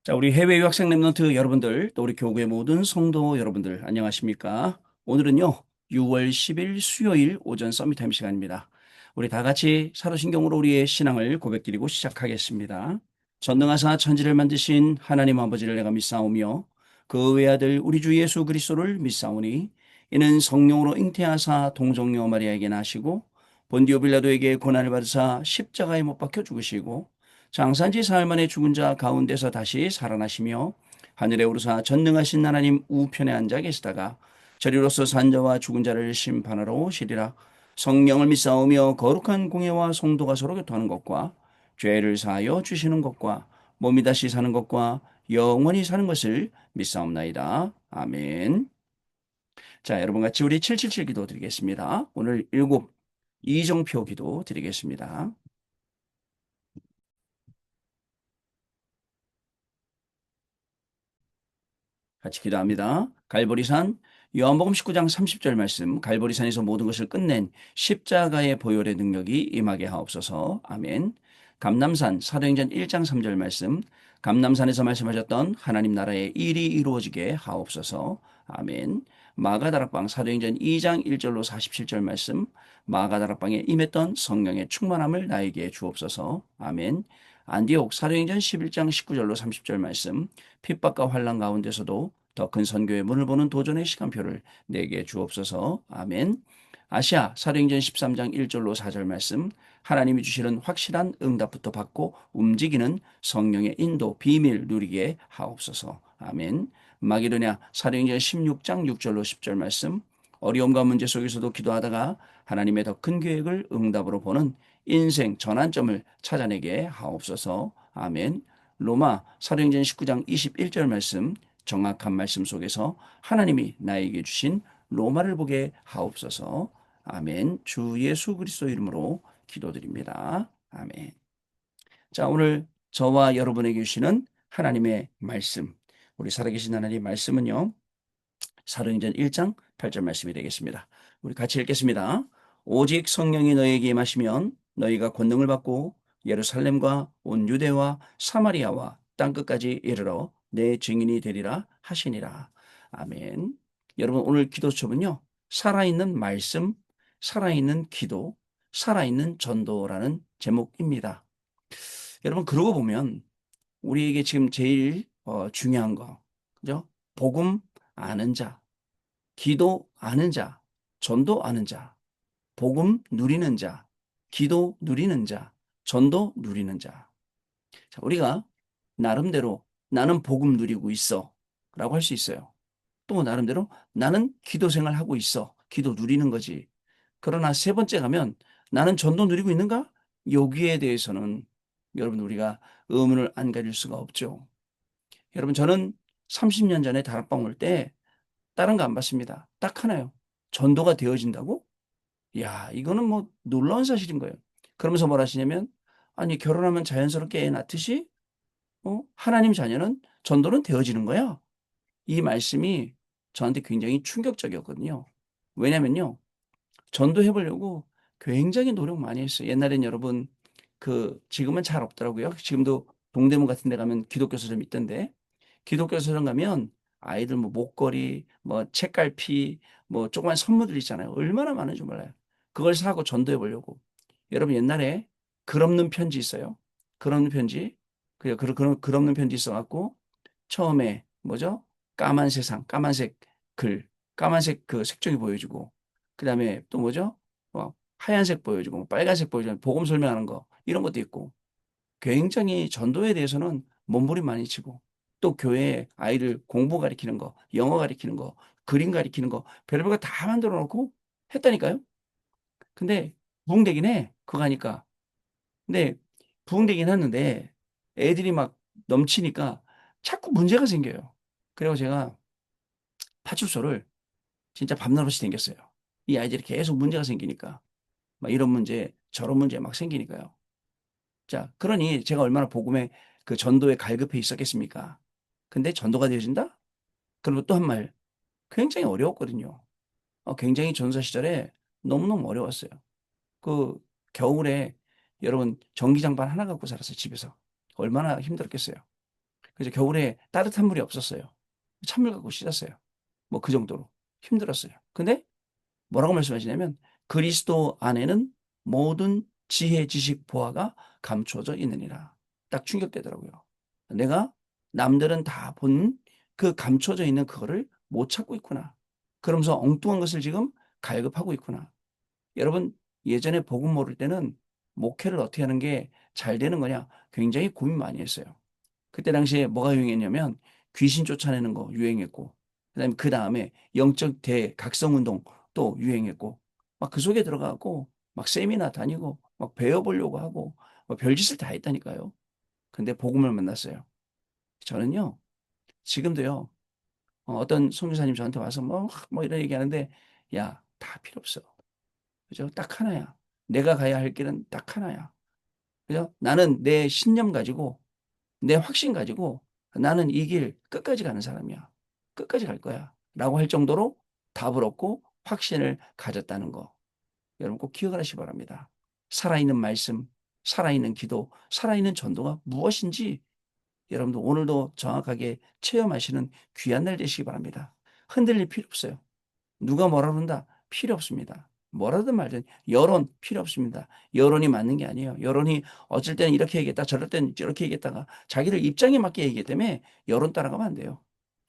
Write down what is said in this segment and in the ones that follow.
자, 우리 해외 유학생 랩런트 여러분들, 또 우리 교구의 모든 성도 여러분들, 안녕하십니까? 오늘은요, 6월 10일 수요일 오전 서밋타임 시간입니다. 우리 다 같이 사도신경으로 우리의 신앙을 고백드리고 시작하겠습니다. 전능하사 천지를 만드신 하나님 아버지를 내가 믿사오며 그 외아들 우리 주 예수 그리스도를 믿사오니 이는 성령으로 잉태하사 동정녀 마리아에게 나시고 본디오 빌라도에게 고난을 받으사 십자가에 못 박혀 죽으시고 장사지 사흘 만에 죽은 자 가운데서 다시 살아나시며 하늘에 오르사 전능하신 하나님 우편에 앉아 계시다가 저리로서 산자와 죽은 자를 심판하러 오시리라. 성령을 믿사오며 거룩한 공예와 성도가 서로 교통하는 것과 죄를 사하여 주시는 것과 몸이 다시 사는 것과 영원히 사는 것을 믿사옵나이다. 아멘. 자, 여러분 같이 우리 777 기도 드리겠습니다. 오늘 일곱 이정표 기도 드리겠습니다. 같이 기도합니다. 갈보리산 요한복음 19장 30절 말씀, 갈보리산에서 모든 것을 끝낸 십자가의 보혈의 능력이 임하게 하옵소서. 아멘. 감남산 사도행전 1장 3절 말씀, 감남산에서 말씀하셨던 하나님 나라의 일이 이루어지게 하옵소서. 아멘. 마가다락방 사도행전 2장 1절로 47절 말씀, 마가다락방에 임했던 성령의 충만함을 나에게 주옵소서. 아멘. 안디옥 사도행전 11장 19절로 30절 말씀, 핍박과 환난 가운데서도 더 큰 선교의 문을 보는 도전의 시간표를 내게 주옵소서. 아멘. 아시아 사도행전 13장 1절로 4절 말씀, 하나님이 주시는 확실한 응답부터 받고 움직이는 성령의 인도 비밀 누리게 하옵소서. 아멘. 마게도냐 사도행전 16장 6절로 10절 말씀, 어려움과 문제 속에서도 기도하다가 하나님의 더 큰 계획을 응답으로 보는 인생 전환점을 찾아내게 하옵소서. 아멘. 로마 사도행전 19장 21절 말씀, 정확한 말씀 속에서 하나님이 나에게 주신 로마를 보게 하옵소서. 아멘. 주 예수 그리스도 이름으로 기도드립니다. 아멘. 자, 오늘 저와 여러분에게 주시는 하나님의 말씀, 우리 살아계신 하나님의 말씀은요, 사도행전 1장 8절 말씀이 되겠습니다. 우리 같이 읽겠습니다. 오직 성령이 너희에게 임하시면 너희가 권능을 받고 예루살렘과 온 유대와 사마리아와 땅끝까지 이르러 내 증인이 되리라 하시니라. 아멘. 여러분, 오늘 기도 초문요, 살아있는 말씀, 살아있는 기도, 살아있는 전도라는 제목입니다. 여러분, 그러고 보면 우리에게 지금 제일 중요한 거, 그죠? 복음 아는 자, 기도 아는 자, 전도 아는 자, 복음 누리는 자, 기도 누리는 자, 전도 누리는 자. 자, 우리가 나름대로 나는 복음 누리고 있어 라고 할 수 있어요. 또 나름대로 나는 기도 생활하고 있어. 기도 누리는 거지. 그러나 세 번째 가면 나는 전도 누리고 있는가? 여기에 대해서는 여러분 우리가 의문을 안 가질 수가 없죠. 여러분 저는 30년 전에 다락방 올 때 다른 거 안 받습니다. 딱 하나요. 전도가 되어진다고? 야, 이거는 뭐 놀라운 사실인 거예요. 그러면서 뭘 하시냐면, 아니, 결혼하면 자연스럽게 애 낳듯이, 하나님 자녀는 전도는 되어지는 거야. 이 말씀이 저한테 굉장히 충격적이었거든요. 왜냐면요, 전도해보려고 굉장히 노력 많이 했어요. 옛날엔 여러분, 지금은 잘 없더라고요. 지금도 동대문 같은 데 가면 기독교 서점 있던데, 기독교 서점 가면 아이들 뭐 목걸이, 뭐 책갈피, 뭐 조그만 선물들 있잖아요. 얼마나 많은지 몰라요. 그걸 사고 전도해 보려고. 여러분 옛날에 글 없는 편지 있어요. 글 없는 편지. 그런 글 없는 편지 있어갖고 처음에 뭐죠? 까만 세상, 까만색 글, 까만색 그 색종이 보여주고, 그 다음에 또 뭐죠? 하얀색 보여주고, 뭐 빨간색 보여주고, 복음 설명하는 거 이런 것도 있고. 굉장히 전도에 대해서는 몸부림 많이 치고 또 교회에 아이들 공부 가리키는 거, 영어 가리키는 거, 그림 가리키는 거 별별 거 다 만들어 놓고 했다니까요. 근데 부흥되긴 해. 그거 하니까. 근데 부흥되긴 하는데 애들이 막 넘치니까 자꾸 문제가 생겨요. 그리고 제가 파출소를 진짜 밤낮없이 댕겼어요. 이 아이들이 계속 문제가 생기니까. 막 이런 문제, 저런 문제 막 생기니까요. 자, 그러니 제가 얼마나 복음의 그 전도에 갈급해 있었겠습니까? 근데 전도가 되어진다? 그리고 또 한 말, 굉장히 어려웠거든요. 굉장히 전사 시절에 너무너무 어려웠어요. 그 겨울에 여러분 전기장판 하나 갖고 살았어요, 집에서. 얼마나 힘들었겠어요. 그래서 겨울에 따뜻한 물이 없었어요. 찬물 갖고 씻었어요. 뭐 그 정도로 힘들었어요. 근데 뭐라고 말씀하시냐면 그리스도 안에는 모든 지혜, 지식, 보화가 감춰져 있느니라. 딱 충격되더라고요. 내가 남들은 다 본 그 감춰져 있는 그거를 못 찾고 있구나. 그러면서 엉뚱한 것을 지금 갈급하고 있구나. 여러분, 예전에 복음 모를 때는 목회를 어떻게 하는 게 잘 되는 거냐 굉장히 고민 많이 했어요. 그때 당시에 뭐가 유행했냐면 귀신 쫓아내는 거 유행했고, 그 다음에 영적 대각성 운동 또 유행했고, 막 그 속에 들어가고 막 세미나 다니고 막 배워보려고 하고 막 별짓을 다 했다니까요. 근데 복음을 만났어요. 저는요 지금도요 어떤 선교사님 저한테 와서 뭐 이런 얘기하는데, 야, 다 필요 없어. 그죠? 딱 하나야. 내가 가야 할 길은 딱 하나야. 그죠? 나는 내 신념 가지고 내 확신 가지고 나는 이 길 끝까지 가는 사람이야. 끝까지 갈 거야. 라고 할 정도로 답을 얻고 확신을 가졌다는 거. 여러분 꼭 기억을 하시기 바랍니다. 살아있는 말씀, 살아있는 기도, 살아있는 전도가 무엇인지 여러분들 오늘도 정확하게 체험하시는 귀한 날 되시기 바랍니다. 흔들릴 필요 없어요. 누가 뭐라 그런다? 필요 없습니다. 뭐라든 말든 여론 필요 없습니다. 여론이 맞는 게 아니에요. 여론이 어쩔 때는 이렇게 얘기했다, 저럴 때는 저렇게 얘기했다가 자기들 입장에 맞게 얘기했기 때문에 여론 따라가면 안 돼요.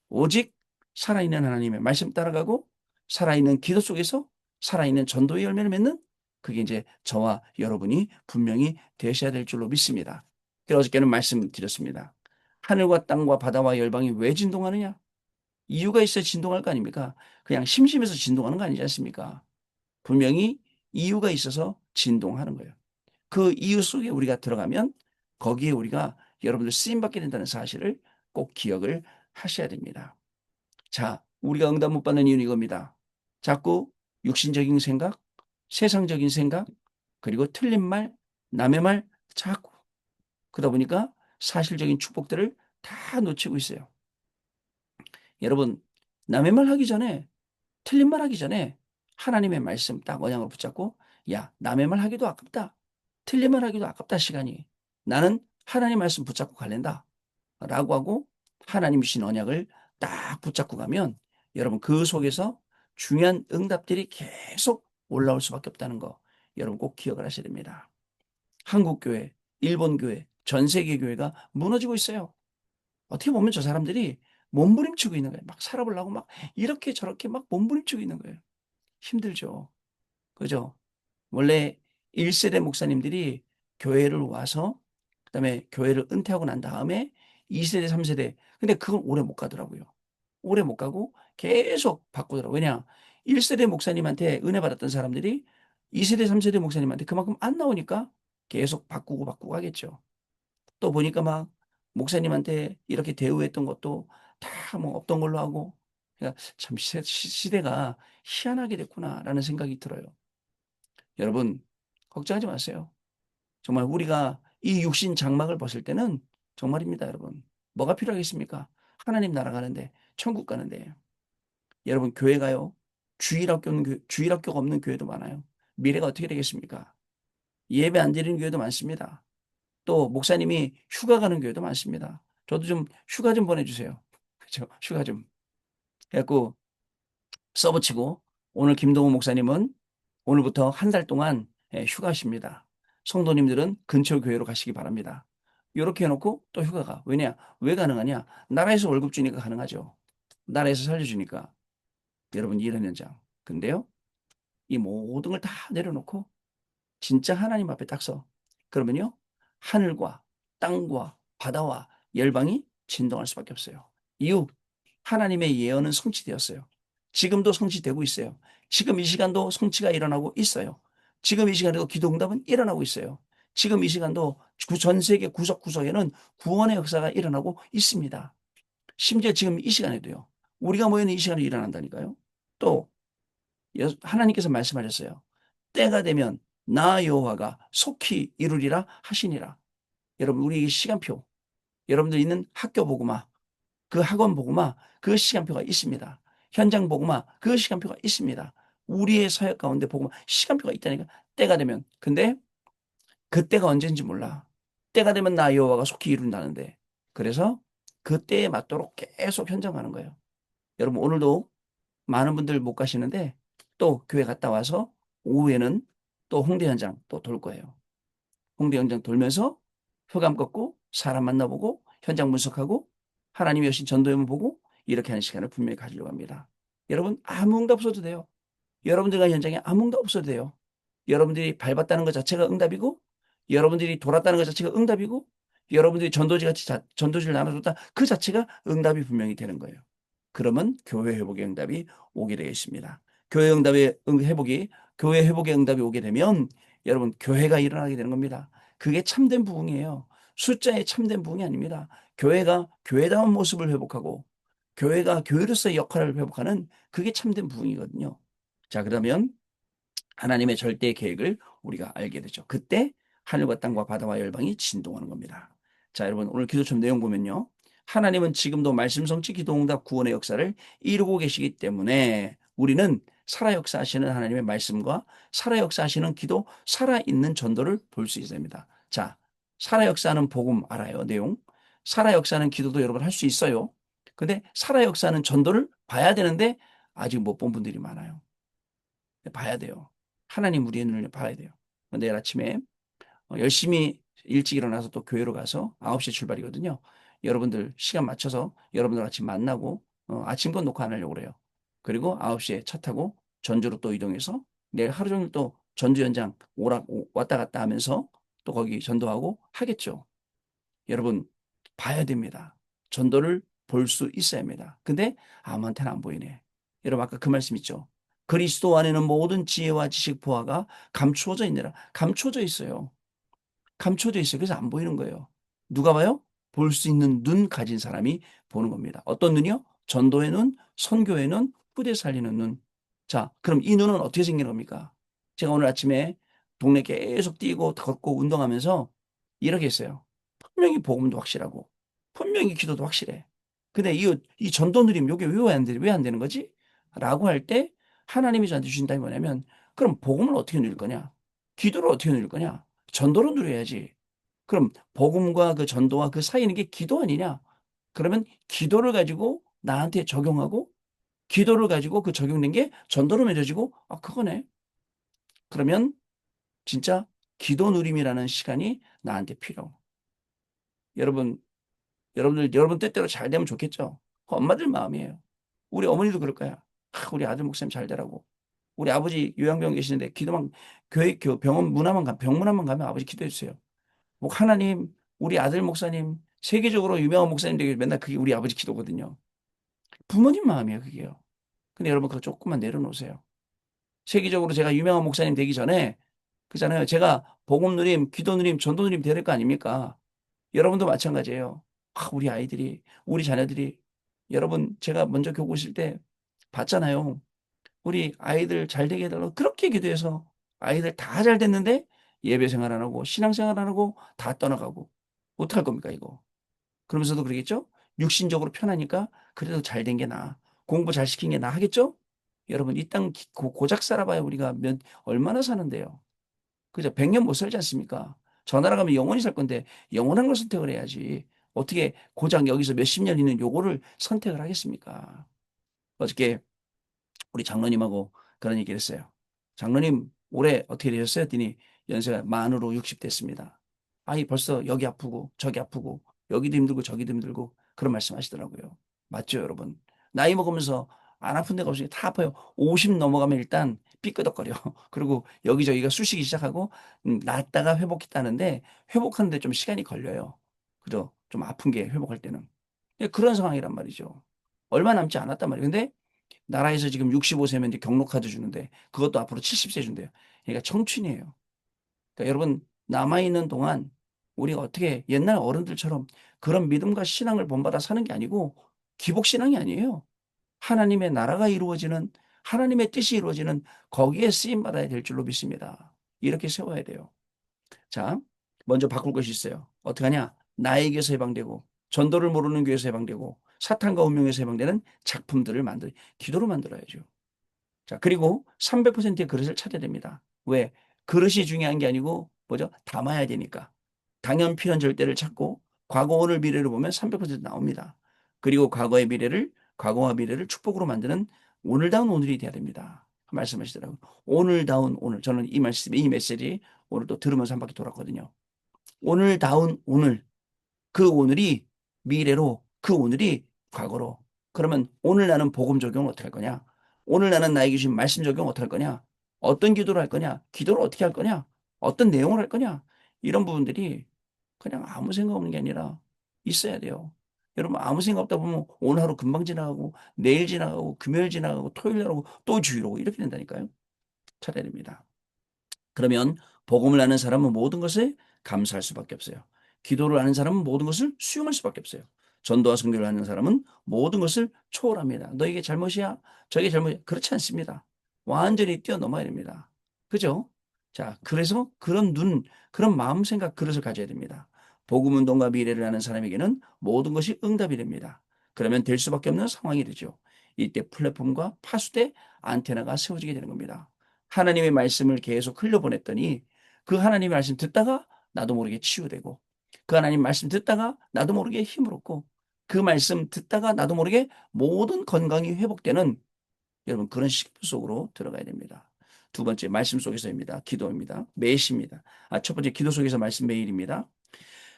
오직 살아있는 하나님의 말씀 따라가고 살아있는 기도 속에서 살아있는 전도의 열매를 맺는, 그게 이제 저와 여러분이 분명히 되셔야 될 줄로 믿습니다. 그래서 어저께는 말씀드렸습니다. 하늘과 땅과 바다와 열방이 왜 진동하느냐? 이유가 있어야 진동할 거 아닙니까? 그냥 심심해서 진동하는 거 아니지 않습니까? 분명히 이유가 있어서 진동하는 거예요. 그 이유 속에 우리가 들어가면 거기에 우리가 여러분들 쓰임받게 된다는 사실을 꼭 기억을 하셔야 됩니다. 자, 우리가 응답 못 받는 이유는 이겁니다. 자꾸 육신적인 생각, 세상적인 생각, 그리고 틀린 말, 남의 말, 자꾸. 그러다 보니까 사실적인 축복들을 다 놓치고 있어요. 여러분, 남의 말 하기 전에, 틀린 말 하기 전에 하나님의 말씀 딱 언약을 붙잡고, 야, 남의 말 하기도 아깝다. 틀린 말 하기도 아깝다, 시간이. 나는 하나님 말씀 붙잡고 갈랜다. 라고 하고 하나님 주신 언약을 딱 붙잡고 가면 여러분 그 속에서 중요한 응답들이 계속 올라올 수밖에 없다는 거 여러분 꼭 기억을 하셔야 됩니다. 한국 교회, 일본 교회, 전 세계 교회가 무너지고 있어요. 어떻게 보면 저 사람들이 몸부림치고 있는 거예요. 막 살아보려고 막 이렇게 저렇게 막 몸부림치고 있는 거예요. 힘들죠. 그죠? 원래 1세대 목사님들이 교회를 와서 그다음에 교회를 은퇴하고 난 다음에 2세대, 3세대, 근데 그걸 오래 못 가더라고요. 오래 못 가고 계속 바꾸더라고요. 왜냐? 1세대 목사님한테 은혜 받았던 사람들이 2세대, 3세대 목사님한테 그만큼 안 나오니까 계속 바꾸고 하겠죠. 또 보니까 막 목사님한테 이렇게 대우했던 것도 다 뭐 없던 걸로 하고, 그러니까 참 시대가 희한하게 됐구나라는 생각이 들어요. 여러분, 걱정하지 마세요. 정말 우리가 이 육신 장막을 벗을 때는 정말입니다, 여러분. 뭐가 필요하겠습니까? 하나님 나라 가는데, 천국 가는데. 여러분, 교회 가요. 주일학교가 없는 교회도 많아요. 미래가 어떻게 되겠습니까? 예배 안 드리는 교회도 많습니다. 또 목사님이 휴가 가는 교회도 많습니다. 저도 좀 휴가 좀 보내주세요. 그죠? 휴가 좀. 그래갖고 써붙이고, 오늘 김동호 목사님은 오늘부터 한 달 동안 휴가십니다. 성도님들은 근처 교회로 가시기 바랍니다. 이렇게 해놓고 또 휴가가. 왜냐? 왜 가능하냐? 나라에서 월급 주니까 가능하죠. 나라에서 살려주니까. 여러분, 이런 현장. 근데요, 이 모든 걸 다 내려놓고 진짜 하나님 앞에 딱 서. 그러면요, 하늘과 땅과 바다와 열방이 진동할 수밖에 없어요. 이유, 하나님의 예언은 성취되었어요. 지금도 성취되고 있어요. 지금 이 시간도 성취가 일어나고 있어요. 지금 이 시간에도 기도 응답은 일어나고 있어요. 지금 이 시간도 전 세계 구석구석에는 구원의 역사가 일어나고 있습니다. 심지어 지금 이 시간에도요. 우리가 모이는 이 시간에 일어난다니까요. 또 하나님께서 말씀하셨어요. 때가 되면 나 여호와가 속히 이루리라 하시니라. 여러분, 우리 시간표, 여러분들 있는 학교 보고마, 그 학원 보고마, 그 시간표가 있습니다. 현장 보고마, 그 시간표가 있습니다. 우리의 사역 가운데 보고마, 시간표가 있다니까. 때가 되면. 근데 그때가 언제인지 몰라. 때가 되면 나 여호와가 속히 이룬다는데. 그래서 그때에 맞도록 계속 현장 가는 거예요. 여러분 오늘도 많은 분들 못 가시는데 또 교회 갔다 와서 오후에는 또 홍대 현장 또 돌 거예요. 홍대 현장 돌면서 흑암 꺾고 사람 만나보고 현장 분석하고 하나님이 여신 전도연을 보고 이렇게 하는 시간을 분명히 가지려고 합니다. 여러분 아무 응답 없어도 돼요. 여러분들과 현장에 아무 응답 없어도 돼요. 여러분들이 밟았다는 것 자체가 응답이고 여러분들이 돌았다는 것 자체가 응답이고 여러분들이 전도지를 나눠줬다 그 자체가 응답이 분명히 되는 거예요. 그러면 교회 회복의 응답이 오게 되어 있습니다. 교회 회복의 응답이 오게 되면 여러분 교회가 일어나게 되는 겁니다. 그게 참된 부흥이에요. 숫자의 참된 부흥이 아닙니다. 교회가 교회다운 모습을 회복하고 교회가 교회로서의 역할을 회복하는 그게 참된 부흥이거든요. 자, 그러면 하나님의 절대 계획을 우리가 알게 되죠. 그때 하늘과 땅과 바다와 열방이 진동하는 겁니다. 자, 여러분 오늘 기도처럼 내용 보면요. 하나님은 지금도 말씀 성취 기도 응답 구원의 역사를 이루고 계시기 때문에 우리는 살아 역사하시는 하나님의 말씀과 살아 역사하시는 기도, 살아있는 전도를 볼 수 있어야 됩니다. 자, 살아 역사하는 복음 알아요, 내용. 살아 역사하는 기도도 여러분 할 수 있어요. 근데 살아 역사하는 전도를 봐야 되는데 아직 못 본 분들이 많아요. 봐야 돼요. 하나님 우리의 눈을 봐야 돼요. 내일 아침에 열심히 일찍 일어나서 또 교회로 가서 9시 출발이거든요. 여러분들 시간 맞춰서 여러분들 같이 만나고 아침도 녹화 안 하려고 그래요. 그리고 9시에 차 타고 전주로 또 이동해서 내일 하루 종일 또 전주 현장 왔다 갔다 하면서 또 거기 전도하고 하겠죠. 여러분 봐야 됩니다. 전도를 볼 수 있어야 합니다. 근데 아무한테는 안 보이네. 여러분 아까 그 말씀 있죠. 그리스도 안에는 모든 지혜와 지식 보화가 감추어져 있느라. 감추어져 있어요. 감춰져 있어요. 그래서 안 보이는 거예요. 누가 봐요? 볼 수 있는 눈 가진 사람이 보는 겁니다. 어떤 눈이요? 전도의 눈, 선교의 눈, 후대 살리는 눈. 자, 그럼 이 눈은 어떻게 생기는 겁니까? 제가 오늘 아침에 동네 계속 뛰고 걷고 운동하면서 이렇게 했어요. 분명히 복음도 확실하고, 분명히 기도도 확실해. 근데 이 전도 누림, 요게 왜 안 되는 거지? 라고 할 때 하나님이 저한테 주신 답이 뭐냐면, 그럼 복음을 어떻게 누릴 거냐? 기도를 어떻게 누릴 거냐? 전도로 누려야지. 그럼 복음과 그 전도와 그 사이에 있는 게 기도 아니냐? 그러면 기도를 가지고 나한테 적용하고 기도를 가지고 그 적용된 게 전도로 맺어지고 아 그거네. 그러면 진짜 기도 누림이라는 시간이 나한테 필요. 여러분 여러분 뜻대로 잘 되면 좋겠죠. 그 엄마들 마음이에요. 우리 어머니도 그럴 거야. 우리 아들 목사님 잘 되라고. 우리 아버지 요양병원 계시는데 기도만 병원 문화만 병문안만 가면 아버지 기도해 주세요. 뭐 하나님, 우리 아들 목사님, 세계적으로 유명한 목사님 되게 맨날 그게 우리 아버지 기도거든요. 부모님 마음이에요, 그게요. 근데 여러분 그거 조금만 내려놓으세요. 세계적으로 제가 유명한 목사님 되기 전에 그잖아요. 제가 복음 누림, 기도 누림, 전도 누림 되야 될 거 아닙니까? 여러분도 마찬가지예요. 우리 아이들이, 우리 자녀들이 여러분 제가 먼저 교구 있을 때 봤잖아요. 우리 아이들 잘 되게 해달라고 그렇게 기도해서 아이들 다 잘 됐는데 예배 생활 안 하고 신앙 생활 안 하고 다 떠나가고 어떡할 겁니까 이거. 그러면서도 그러겠죠? 육신적으로 편하니까 그래도 잘 된 게 나아. 공부 잘 시킨 게 나아 하겠죠? 여러분 이 땅 고작 살아봐야 우리가 얼마나 사는데요. 그죠? 100년 못 살지 않습니까? 저 나라 가면 영원히 살 건데 영원한 걸 선택을 해야지. 어떻게 고작 여기서 몇십 년 있는 요거를 선택을 하겠습니까? 어저께 우리 장로님하고 그런 얘기를 했어요. 장로님 올해 어떻게 되셨어요? 했더니 연세가 만으로 60 됐습니다. 아이 벌써 여기 아프고 저기 아프고 여기도 힘들고 저기도 힘들고 그런 말씀 하시더라고요. 맞죠 여러분? 나이 먹으면서 안 아픈 데가 없으니까 다 아파요. 50 넘어가면 일단 삐끄덕거려. 그리고 여기저기가 쑤시기 시작하고 낫다가 회복했다는데 회복하는데 좀 시간이 걸려요. 그죠? 좀 아픈 게 회복할 때는. 그런 상황이란 말이죠. 얼마 남지 않았단 말이에요. 근데 나라에서 지금 65세면 이제 경로카드 주는데 그것도 앞으로 70세 준대요. 그러니까 청춘이에요. 그러니까 여러분 남아있는 동안 우리가 어떻게 옛날 어른들처럼 그런 믿음과 신앙을 본받아 사는 게 아니고 기복신앙이 아니에요. 하나님의 나라가 이루어지는 하나님의 뜻이 이루어지는 거기에 쓰임받아야 될 줄로 믿습니다. 이렇게 세워야 돼요. 자, 먼저 바꿀 것이 있어요. 어떻게 하냐? 나에게서 해방되고 전도를 모르는 교회에서 해방되고 사탄과 운명에서 해방되는 작품들을 기도로 만들어야죠. 자, 그리고 300%의 그릇을 찾아야 됩니다. 왜? 그릇이 중요한 게 아니고 뭐죠? 담아야 되니까. 당연 필연 절대를 찾고 과거, 오늘, 미래를 보면 300% 나옵니다. 그리고 과거와 미래를 축복으로 만드는 오늘다운 오늘이 돼야 됩니다. 말씀하시더라고요. 오늘다운 오늘. 저는 이 말씀, 이 메시지 오늘 또 들으면서 한 바퀴 돌았거든요. 오늘다운 오늘. 그 오늘이 미래로, 그 오늘이 과거로. 그러면 오늘 나는 복음 적용 어떻게 할 거냐? 오늘 나는 나에게 주신 말씀 적용 어떻게 할 거냐? 어떤 기도를 할 거냐? 기도를 어떻게 할 거냐? 어떤 내용을 할 거냐? 이런 부분들이 그냥 아무 생각 없는 게 아니라 있어야 돼요. 여러분 아무 생각 없다 보면 오늘 하루 금방 지나가고 내일 지나가고 금요일 지나가고 토요일 지나가고 또 주일 오고 이렇게 된다니까요. 찾아야 됩니다. 그러면 복음을 아는 사람은 모든 것에 감사할 수밖에 없어요. 기도를 아는 사람은 모든 것을 수용할 수밖에 없어요. 전도와 선교를 하는 사람은 모든 것을 초월합니다. 너에게 잘못이야? 저에게 잘못이야? 그렇지 않습니다. 완전히 뛰어넘어야 됩니다. 그죠? 자, 그래서 그런 그런 마음 생각, 그릇을 가져야 됩니다. 복음 운동과 미래를 아는 사람에게는 모든 것이 응답이 됩니다. 그러면 될 수밖에 없는 상황이 되죠. 이때 플랫폼과 파수대 안테나가 세워지게 되는 겁니다. 하나님의 말씀을 계속 흘려보냈더니 그 하나님의 말씀 듣다가 나도 모르게 치유되고 그 하나님 말씀 듣다가 나도 모르게 힘을 얻고 그 말씀 듣다가 나도 모르게 모든 건강이 회복되는 여러분 그런 시간 속으로 들어가야 됩니다. 두 번째 말씀 속에서입니다. 기도입니다. 매시입니다. 첫 번째 기도 속에서 말씀 매일입니다.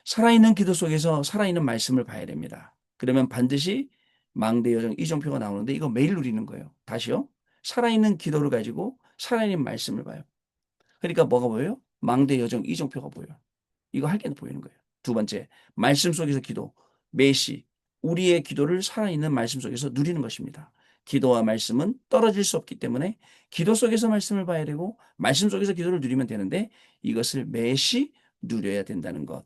살아있는 기도 속에서 살아있는 말씀을 봐야 됩니다. 그러면 반드시 망대 여정 이정표가 나오는데 이거 매일 누리는 거예요. 다시요. 살아있는 기도를 가지고 살아있는 말씀을 봐요. 그러니까 뭐가 보여요? 망대 여정 이정표가 보여요. 이거 할 게 보이는 거예요. 두 번째, 말씀 속에서 기도. 매시 우리의 기도를 살아있는 말씀 속에서 누리는 것입니다. 기도와 말씀은 떨어질 수 없기 때문에 기도 속에서 말씀을 봐야 되고 말씀 속에서 기도를 누리면 되는데 이것을 매시 누려야 된다는 것.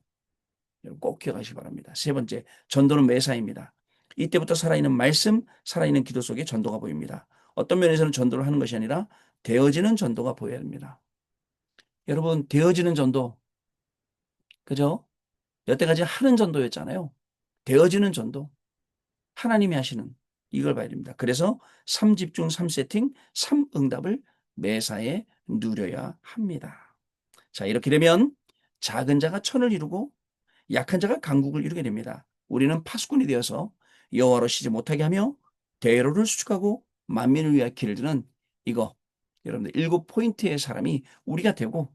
꼭 기억하시기 바랍니다. 세 번째, 전도는 매사입니다. 이때부터 살아있는 말씀, 살아있는 기도 속에 전도가 보입니다. 어떤 면에서는 전도를 하는 것이 아니라 되어지는 전도가 보여야 됩니다. 여러분, 되어지는 전도, 그죠? 여태까지 하는 전도였잖아요. 되어지는 전도, 하나님이 하시는 이걸 봐야 됩니다. 그래서 3집중, 3세팅, 3응답을 매사에 누려야 합니다. 자, 이렇게 되면 작은 자가 천을 이루고 약한 자가 강국을 이루게 됩니다. 우리는 파수꾼이 되어서 여호와로 쉬지 못하게 하며 대로를 수축하고 만민을 위하여 길을 드는 이거 여러분들 7포인트의 사람이 우리가 되고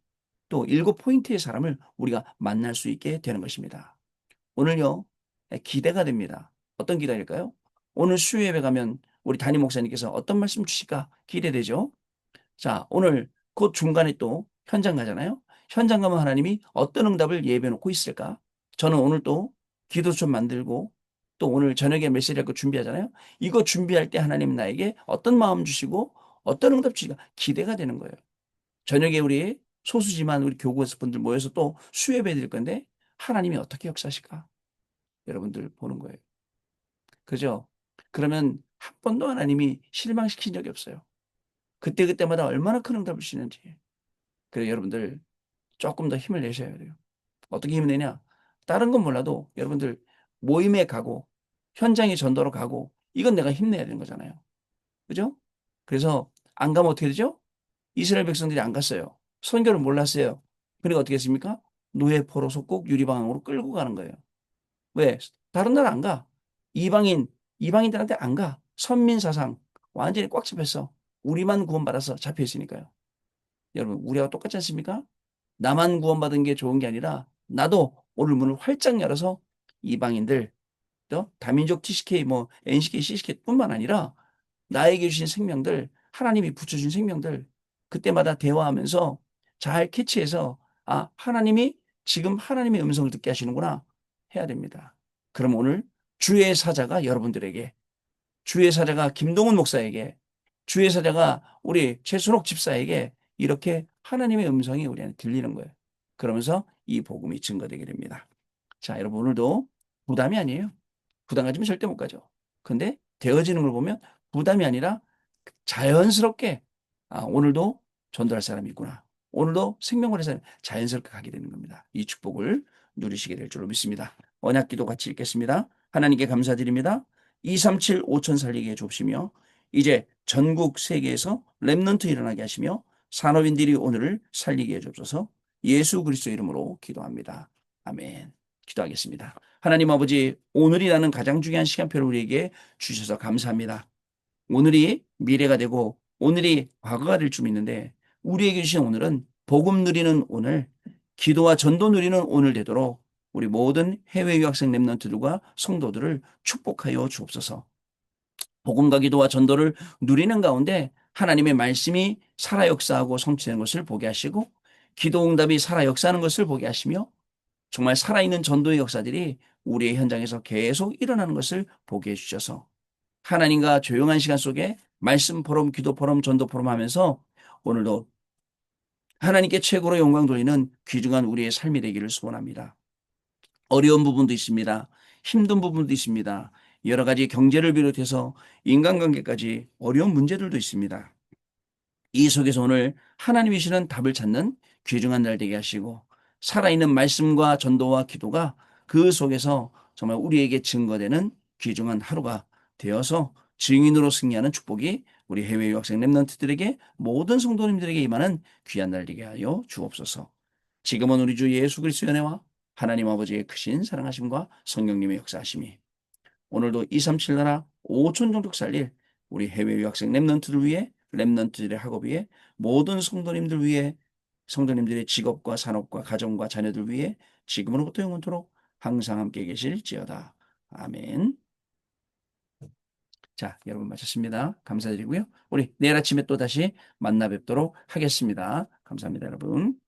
또 7포인트의 사람을 우리가 만날 수 있게 되는 것입니다. 오늘요 기대가 됩니다. 어떤 기대일까요? 오늘 수요예배 가면 우리 담임 목사님께서 어떤 말씀 주실까 기대되죠? 자, 오늘 곧 중간에 또 현장 가잖아요. 현장 가면 하나님이 어떤 응답을 예배해 놓고 있을까? 저는 오늘 또 기도 좀 만들고 또 오늘 저녁에 메시지 할 거 준비하잖아요. 이거 준비할 때 하나님은 나에게 어떤 마음 주시고 어떤 응답 주시가 기대가 되는 거예요. 저녁에 우리 소수지만 우리 교구에서 분들 모여서 또 수예배 드릴 건데 하나님이 어떻게 역사하실까? 여러분들 보는 거예요. 그죠? 그러면 한 번도 하나님이 실망시킨 적이 없어요. 그때그때마다 얼마나 큰 응답을 주시는지. 그래서 여러분들 조금 더 힘을 내셔야 돼요. 어떻게 힘을 내냐? 다른 건 몰라도 여러분들 모임에 가고 현장에 전도로 가고 이건 내가 힘내야 되는 거잖아요. 그죠? 그래서 안 가면 어떻게 되죠? 이스라엘 백성들이 안 갔어요. 선교를 몰랐어요. 그러니까 어떻게 했습니까? 노예포로 속국 유리방향으로 끌고 가는 거예요. 왜? 다른 나라 안 가. 이방인, 이방인들한테 안 가. 선민사상 완전히 꽉 잡혔어. 우리만 구원받아서 잡혀 있으니까요. 여러분, 우리하고 똑같지 않습니까? 나만 구원받은 게 좋은 게 아니라 나도 오늘 문을 활짝 열어서 이방인들, 또 다민족 TCK, 뭐 NCK, CCK뿐만 아니라 나에게 주신 생명들, 하나님이 붙여준 생명들, 그때마다 대화하면서 잘 캐치해서 하나님이 지금 하나님의 음성을 듣게 하시는구나 해야 됩니다. 그럼 오늘 주의 사자가 여러분들에게, 주의 사자가 김동훈 목사에게, 주의 사자가 우리 최순옥 집사에게 이렇게 하나님의 음성이 우리한테 들리는 거예요. 그러면서 이 복음이 증거되게 됩니다. 자, 여러분 오늘도 부담이 아니에요. 부담 가지면 절대 못 가죠. 근데 되어지는 걸 보면 부담이 아니라 자연스럽게 오늘도 전도할 사람이 있구나. 오늘도 생명을 해서 자연스럽게 가게 되는 겁니다. 이 축복을 누리시게 될 줄로 믿습니다. 언약기도 같이 읽겠습니다. 하나님께 감사드립니다. 237 5천 살리게 해주시며 이제 전국 세계에서 렘넌트 일어나게 하시며 산업인들이 오늘을 살리게 해주옵소서. 예수 그리스도 이름으로 기도합니다. 아멘. 기도하겠습니다. 하나님 아버지, 오늘이라는 가장 중요한 시간표를 우리에게 주셔서 감사합니다. 오늘이 미래가 되고 오늘이 과거가 될 줄 믿는데 우리에게 주신 오늘은 복음 누리는 오늘, 기도와 전도 누리는 오늘 되도록 우리 모든 해외 유학생 렘넌트들과 성도들을 축복하여 주옵소서. 복음과 기도와 전도를 누리는 가운데 하나님의 말씀이 살아 역사하고 성취되는 것을 보게 하시고 기도 응답이 살아 역사하는 것을 보게 하시며 정말 살아있는 전도의 역사들이 우리의 현장에서 계속 일어나는 것을 보게 해주셔서 하나님과 조용한 시간 속에 말씀 포럼, 기도 포럼, 전도 포럼 하면서 오늘도 하나님께 최고로 영광 돌리는 귀중한 우리의 삶이 되기를 소원합니다. 어려운 부분도 있습니다. 힘든 부분도 있습니다. 여러 가지 경제를 비롯해서 인간관계까지 어려운 문제들도 있습니다. 이 속에서 오늘 하나님이 시는 답을 찾는 귀중한 날 되게 하시고 살아있는 말씀과 전도와 기도가 그 속에서 정말 우리에게 증거되는 귀중한 하루가 되어서 증인으로 승리하는 축복이 우리 해외 유학생 렘넌트들에게 모든 성도님들에게 임하는 귀한 날 되게 하여 주옵소서. 지금은 우리 주 예수 그리스도의 은혜와 하나님 아버지의 크신 사랑하심과 성령님의 역사하심이 오늘도 237 나라 5천 종족 살릴 우리 해외 유학생 렘넌트들 위해 렘넌트들의 학업 위해 모든 성도님들 위해 성도님들의 직업과 산업과 가정과 자녀들 위해 지금으로부터 영원토록 항상 함께 계실지어다. 아멘. 자, 여러분 마쳤습니다. 감사드리고요. 우리 내일 아침에 또 다시 만나 뵙도록 하겠습니다. 감사합니다, 여러분.